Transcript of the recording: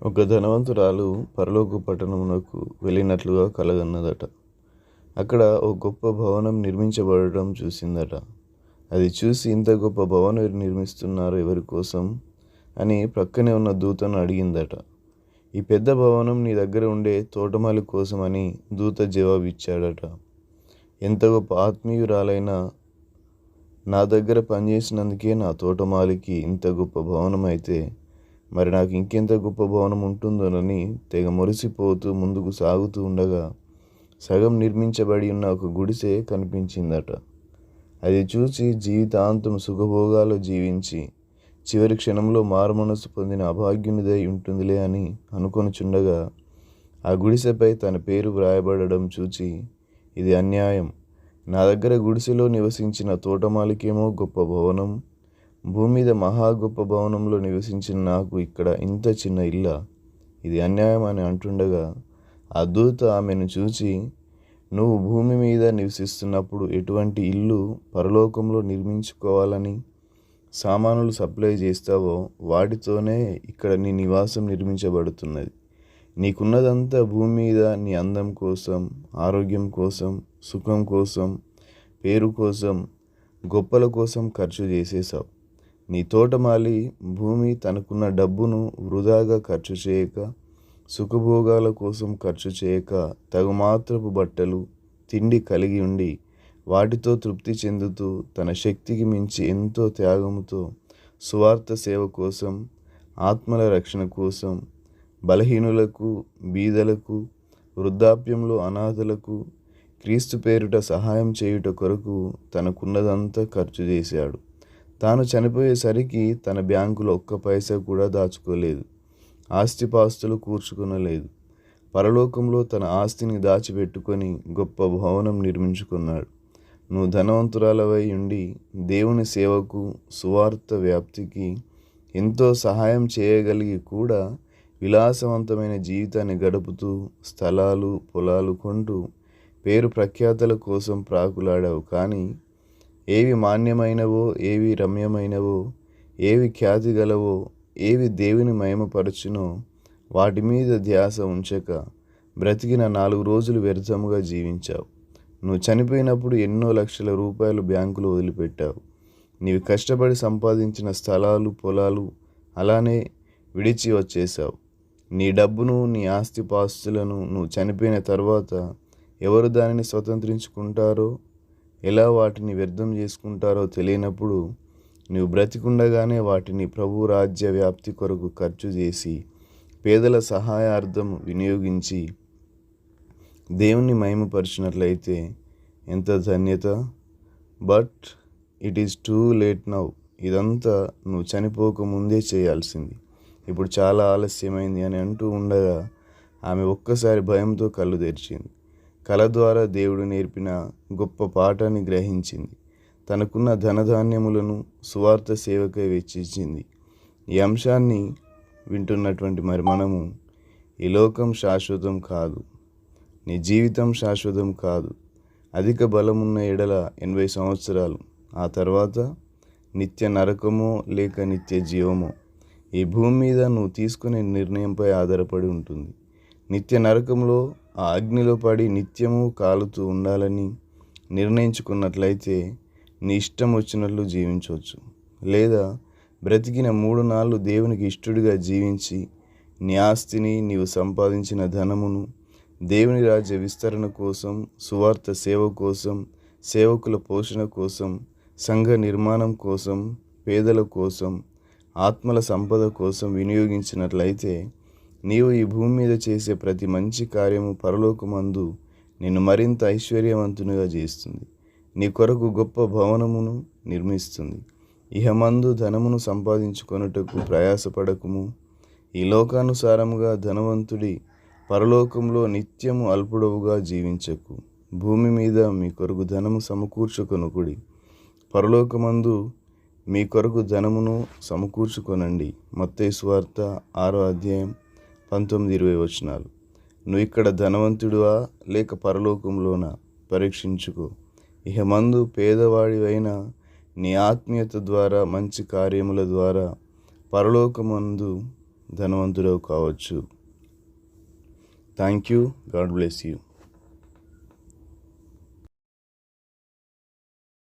ఒక ధనవంతురాలు పరలోక పట్టణమునకు వెళ్ళినట్లుగా కలగన్నదట. అక్కడ ఒక గొప్ప భవనం నిర్మించబడటం చూసిందట. అది చూసి, ఇంత గొప్ప భవనం నిర్మిస్తున్నారు ఎవరి కోసం అని ప్రక్కనే ఉన్న దూతను అడిగిందట. ఈ పెద్ద భవనం నీ దగ్గర ఉండే తోటమాలి కోసం అని దూత జవాబిచ్చాడట. ఎంత గొప్ప ఆత్మీయురాలైనా నా దగ్గర పనిచేసినందుకే నా తోటమాలికి ఇంత గొప్ప భవనం అయితే మరి నాకు ఇంకెంత గొప్ప భవనం ఉంటుందోనని తెగ మురిసిపోతూ ముందుకు సాగుతూ ఉండగా సగం నిర్మించబడి ఉన్న ఒక గుడిసె కనిపించిందట. అది చూసి జీవితాంతం సుఖభోగాలు జీవించి చివరి క్షణంలో మారుమనస్సు పొందిన అభాగ్యునిదై ఉంటుందిలే అని అనుకొనిచుండగా ఆ గుడిసెపై తన పేరు వ్రాయబడడం చూచి, ఇది అన్యాయం, నా దగ్గర గుడిసెలో నివసించిన తోటమాలికేమో గొప్ప భవనం, భూమి మీద మహా గొప్ప భవనంలో నివసించిన నాకు ఇక్కడ ఇంత చిన్న ఇల్లా, ఇది అన్యాయం అని అంటుండగా ఆ దూత ఆమెను చూచి, నువ్వు భూమి మీద నివసిస్తున్నప్పుడు ఎటువంటి ఇల్లు పరలోకంలో నిర్మించుకోవాలని సామానులు సప్లై చేస్తావో వాటితోనే ఇక్కడ నీ నివాసం నిర్మించబడుతున్నది. నీకున్నదంతా భూమి మీద నీ అందం కోసం, ఆరోగ్యం కోసం, సుఖం కోసం, పేరు కోసం, గొప్పల కోసం ఖర్చు చేసేసావు. నీ తోటమాలి భూమి తనకున్న డబ్బును వృధాగా ఖర్చు చేయక, సుఖభోగాల కోసం ఖర్చు చేయక, తగుమాత్రపు బట్టలు, తిండి కలిగి ఉండి వాటితో తృప్తి చెందుతూ తన శక్తికి మించి ఎంతో త్యాగముతో సువార్త సేవ కోసం, ఆత్మల రక్షణ కోసం, బలహీనులకు, బీదలకు, వృద్ధాప్యంలో అనాథలకు క్రీస్తు పేరిట సహాయం చేయుట కొరకు తనకున్నదంతా ఖర్చు చేశాడు. తాను చనిపోయేసరికి తన బ్యాంకులో ఒక్క పైసా కూడా దాచుకోలేదు, ఆస్తిపాస్తులు కూర్చుకొనలేదు. పరలోకంలో తన ఆస్తిని దాచిపెట్టుకొని గొప్ప భవనం నిర్మించుకున్నాడు. నువ్వు ధనవంతురాలవై ఉండి దేవుని సేవకు, సువార్త వ్యాప్తికి ఎంతో సహాయం చేయగలిగి కూడా విలాసవంతమైన జీవితాన్ని గడుపుతూ స్థలాలు, పొలాలు కొంటూ పేరు ప్రఖ్యాతల కోసం ప్రాకులాడావు. కానీ ఏవి మాన్యమైనవో, ఏవి రమ్యమైనవో, ఏవి ఖ్యాతి గలవో, ఏవి దేవుని మహిమపరచునో వాటి మీద ధ్యాస ఉంచక బ్రతికిన 4 రోజులు వ్యర్థముగా జీవించావు. నువ్వు చనిపోయినప్పుడు ఎన్నో లక్షల రూపాయలు బ్యాంకులో వదిలిపెట్టావు. నీవు కష్టపడి సంపాదించిన స్థలాలు, పొలాలు అలానే విడిచి వచ్చేసావు. నీ డబ్బును, నీ ఆస్తిపాస్తులను నువ్వు చనిపోయిన తర్వాత ఎవరు దానిని స్వతంత్రించుకుంటారో, ఎలా వాటిని వ్యర్థం చేసుకుంటారో తెలియనప్పుడు నీవు బ్రతికుండగానే వాటిని ప్రభు రాజ్య వ్యాప్తి కొరకు ఖర్చు చేసి పేదల సహాయార్థం వినియోగించి దేవుణ్ణి మహిమపరిచినట్లయితే ఎంత ధన్యత. But it is too late now. ఇదంతా నువ్వు చనిపోకముందే చేయాల్సింది, ఇప్పుడు చాలా ఆలస్యమైంది అని అంటూ ఉండగా ఆమె ఒక్కసారి భయంతో కళ్ళు తెరిచింది. కళ ద్వారా దేవుడు నేర్పిన గొప్ప పాఠాన్ని గ్రహించింది. తనకున్న ధనధాన్యములను సువార్త సేవకై వెచ్చించింది. ఈ అంశాన్ని వింటున్నటువంటి మనము, ఈ లోకం శాశ్వతం కాదు, నీ జీవితం శాశ్వతం కాదు. అధిక బలమున్న ఎడల 80 సంవత్సరాలు, ఆ తర్వాత నిత్య నరకమో లేక నిత్య జీవమో ఈ భూమి మీద నువ్వు తీసుకునే నిర్ణయంపై ఆధారపడి ఉంటుంది. నిత్య నరకంలో ఆ అగ్నిలో పడి నిత్యము కాలుతూ ఉండాలని నిర్ణయించుకున్నట్లయితే నీ ఇష్టం వచ్చినట్లు జీవించవచ్చు. లేదా బ్రతికిన 3 నాళ్ళు దేవునికి ఇష్టడుగా జీవించి నీ ఆస్తిని, నీవు సంపాదించిన ధనమును దేవుని రాజ్య విస్తరణ కోసం, సువార్త సేవ కోసం, సేవకుల పోషణ కోసం, సంఘ నిర్మాణం కోసం, పేదల కోసం, ఆత్మల సంపద కోసం వినియోగించినట్లయితే నీవు ఈ భూమి మీద చేసే ప్రతి మంచి కార్యము పరలోకమందు నిన్ను మరింత ఐశ్వర్యవంతునిగా చేస్తుంది. నీ కొరకు గొప్ప భవనమును నిర్మిస్తుంది. ఇహమందు ధనమును సంపాదించుకొనుటకు ప్రయాసపడకుము. ఈ లోకానుసారముగా ధనవంతుడి పరలోకంలో నిత్యము అల్పుడవుగా జీవించకు. భూమి మీద మీ కొరకు ధనము సమకూర్చుకొనుకుడి, పరలోకమందు మీ కొరకు ధనమును సమకూర్చుకొనండి. మత్తయి సువార్త 6వ అధ్యాయం 19-20 వచనాలు. నువ్వు ఇక్కడ ధనవంతుడివా లేక పరలోకంలోనా? పరీక్షించుకో. ఇహమందు పేదవాడివైన నీ ఆత్మీయత ద్వారా, మంచి కార్యముల ద్వారా పరలోకమందు ధనవంతుడవు కావచ్చు. Thank you. God bless you.